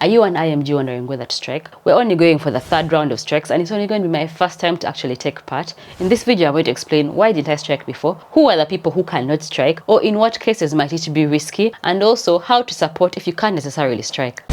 Are you an IMG wondering whether to strike? We're only going for the third round of strikes, and it's only going to be my first time to actually take part. In this video, I'm going to explain why didn't I strike before, who are the people who cannot strike, or in what cases might it be risky, and also how to support if you can't necessarily strike.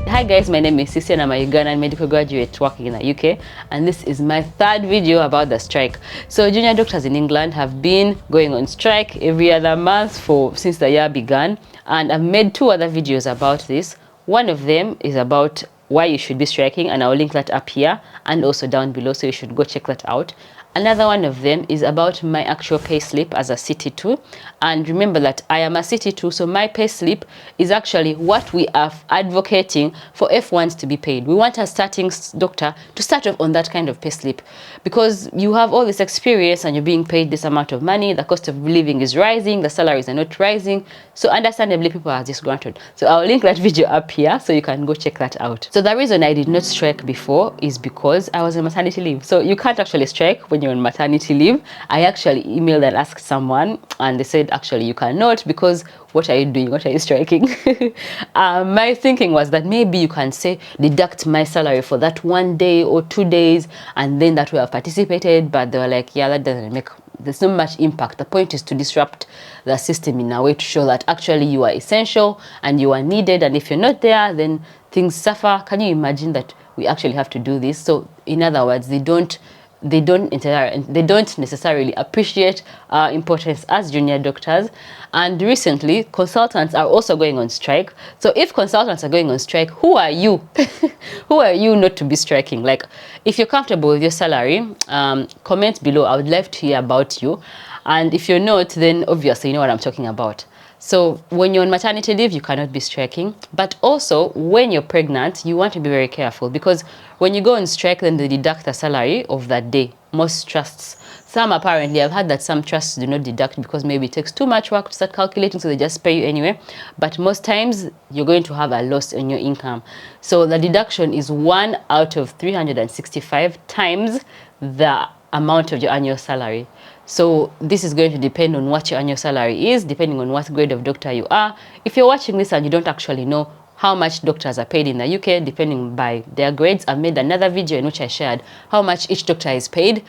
Hi guys, my name is Sisi and I'm a Ugandan medical graduate working in the UK, and this is my third video about the strike. So junior doctors in England have been going on strike every other month since the year began, and I've made two other videos about this. One of them is about why you should be striking, and I'll link that up here and also down below, so you should go check that out. Another one of them is about my actual pay slip as a CT2, and remember that I am a CT2, so my pay slip is actually what we are advocating for F1s to be paid. We want a starting doctor to start off on that kind of pay slip, because you have all this experience and you're being paid this amount of money, the cost of living is rising, the salaries are not rising, so understandably people are disgruntled. So I'll link that video up here so you can go check that out. So the reason I did not strike before is because I was on maternity leave. So you can't actually strike when you're on maternity leave. I actually emailed and asked someone, and they said actually you cannot, because what are you doing? What are you striking? My thinking was that maybe you can say deduct my salary for that 1 day or 2 days, and then that way I've participated. But they were like, yeah, that doesn't make, there's not much impact. The point is to disrupt the system in a way to show that actually you are essential and you are needed, and if you're not there, then things suffer. Can you imagine that we actually have to do this? So in other words, they don't necessarily appreciate our importance as junior doctors. And recently consultants are also going on strike. So if consultants are going on strike, who are you? Who are you not to be striking? Like, if you're comfortable with your salary, comment below. I would love to hear about you, and if you're not, then obviously you know what I'm talking about. So when you're on maternity leave, you cannot be striking. But also when you're pregnant, you want to be very careful, because when you go on strike, then they deduct the salary of that day. Most trusts, some apparently, I've heard that some trusts do not deduct because maybe it takes too much work to start calculating, so they just pay you anyway. But most times you're going to have a loss in your income. So the deduction is 1 out of 365 times the amount of your annual salary. So this is going to depend on what your annual salary is, depending on what grade of doctor you are. If you're watching this and you don't actually know how much doctors are paid in the UK, depending by their grades, I've made another video in which I shared how much each doctor is paid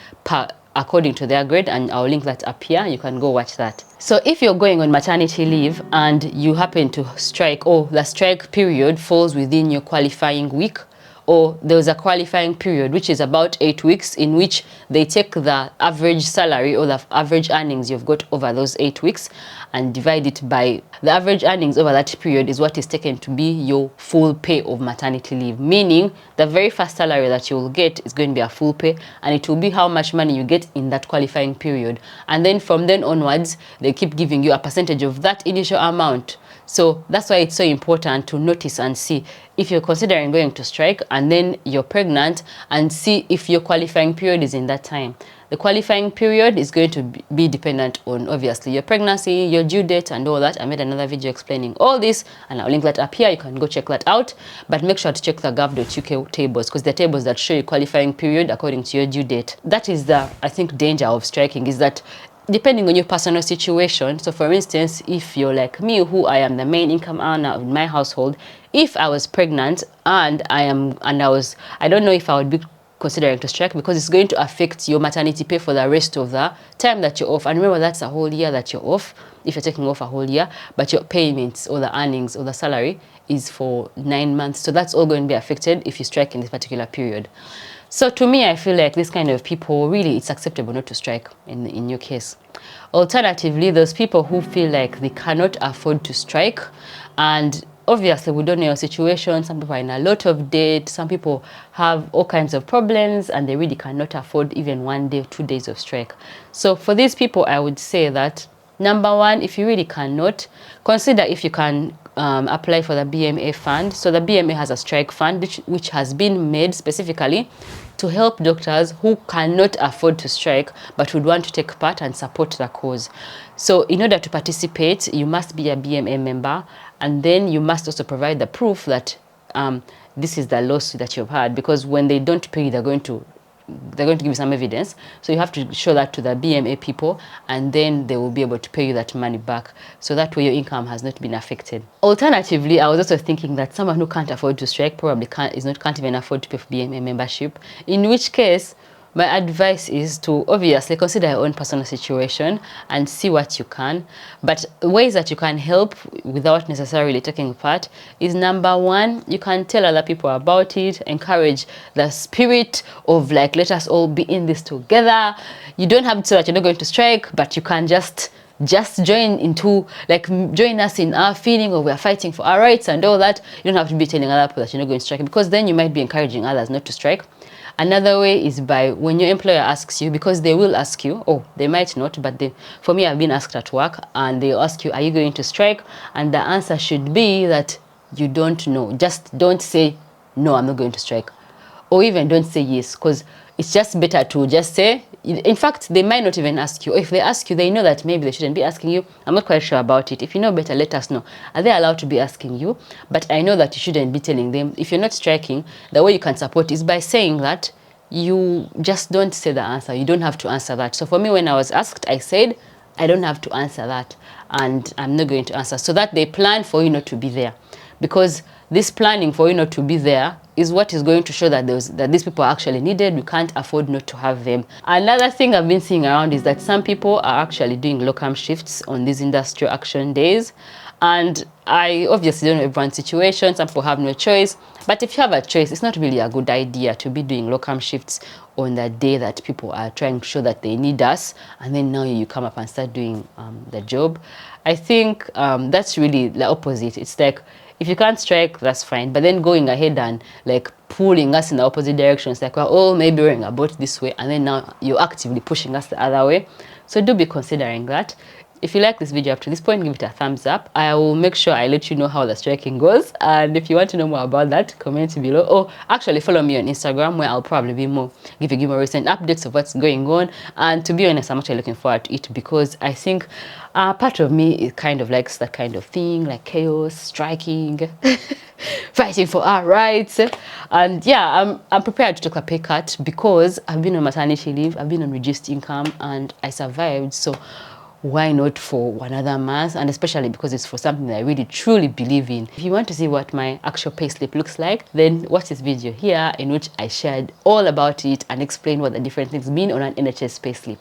according to their grade, and I'll link that up here. You can go watch that. So if you're going on maternity leave and you happen to strike, or the strike period falls within your qualifying week, or there was a qualifying period which is about 8 weeks, in which they take the average salary or the average earnings you've got over those 8 weeks and divide it by the average earnings over that period, is what is taken to be your full pay of maternity leave. Meaning the very first salary that you will get is going to be a full pay, and it will be how much money you get in that qualifying period. And then from then onwards, they keep giving you a percentage of that initial amount. So that's why it's so important to notice and see if you're considering going to strike and then you're pregnant, and see if your qualifying period is in that time. The qualifying period is going to be dependent on obviously your pregnancy, your due date and all that. I made another video explaining all this, and I'll link that up here. You can go check that out, but make sure to check the gov.uk tables, because they're tables that show your qualifying period according to your due date. That is the, I think, danger of striking, is that depending on your personal situation. So for instance, if you're like me, who I am the main income earner in my household, if I was pregnant and I don't know if I would be considering to strike, because it's going to affect your maternity pay for the rest of the time that you're off. And remember, that's a whole year that you're off, if you're taking off a whole year, but your payments or the earnings or the salary is for 9 months. So that's all going to be affected if you strike in this particular period. So to me, I feel like this kind of people, really, it's acceptable not to strike in your case. Alternatively, those people who feel like they cannot afford to strike, and obviously we don't know your situation. Some people are in a lot of debt, some people have all kinds of problems, and they really cannot afford even 1 day, 2 days of strike. So for these people, I would say that, number one, if you really cannot, consider if you can apply for the BMA fund. So the BMA has a strike fund which has been made specifically to help doctors who cannot afford to strike but would want to take part and support the cause. So in order to participate, you must be a BMA member, and then you must also provide the proof that this is the loss that you've had, because when they don't pay, they're going to they're going to give you some evidence. So you have to show that to the BMA people, and then they will be able to pay you that money back. So that way your income has not been affected. Alternatively, I was also thinking that someone who can't afford to strike probably can't even afford to pay for BMA membership, in which case my advice is to obviously consider your own personal situation and see what you can. But ways that you can help without necessarily taking part is, number one, you can tell other people about it, encourage the spirit of like, let us all be in this together. You don't have to say that you're not going to strike, but you can just join into, like, join us in our feeling of we're fighting for our rights and all that. You don't have to be telling other people that you're not going to strike, because then you might be encouraging others not to strike. Another way is by when your employer asks you, because they will ask you, or they might not, but for me, I've been asked at work, and they ask you, are you going to strike? And the answer should be that you don't know. Just don't say, no, I'm not going to strike. Or even don't say yes, because it's just better to just say. In fact, they might not even ask you. Or if they ask you, they know that maybe they shouldn't be asking you. I'm not quite sure about it. If you know better, let us know. Are they allowed to be asking you? But I know that you shouldn't be telling them. If you're not striking, the way you can support is by saying that you just don't say the answer. You don't have to answer that. So for me, when I was asked, I said, I don't have to answer that, and I'm not going to answer. So that they plan for you not to be there. Because this planning for you not to be there is what is going to show that these people are actually needed. We can't afford not to have them. Another thing I've been seeing around is that some people are actually doing locum shifts on these industrial action days. And I obviously don't know everyone's situation. Some people have no choice. But if you have a choice, it's not really a good idea to be doing locum shifts on the day that people are trying to show that they need us, and then now you come up and start doing the job. I think that's really the opposite. It's like, if you can't strike, that's fine. But then going ahead and like pulling us in the opposite direction, it's like we're all maybe worrying about this way, and then now you're actively pushing us the other way. So do be considering that. If you like this video up to this point, give it a thumbs up. I will make sure I let you know how the striking goes. And if you want to know more about that, comment below. Or actually follow me on Instagram, where I'll probably be giving you more recent updates of what's going on. And to be honest, I'm actually looking forward to it, because I think part of me is kind of likes that kind of thing, like chaos, striking, fighting for our rights. And yeah, I'm prepared to take a pay cut, because I've been on maternity leave, I've been on reduced income, and I survived. So why not for another month? And especially because it's for something that I really truly believe in. If you want to see what my actual payslip looks like, then watch this video here, in which I shared all about it and explained what the different things mean on an NHS payslip.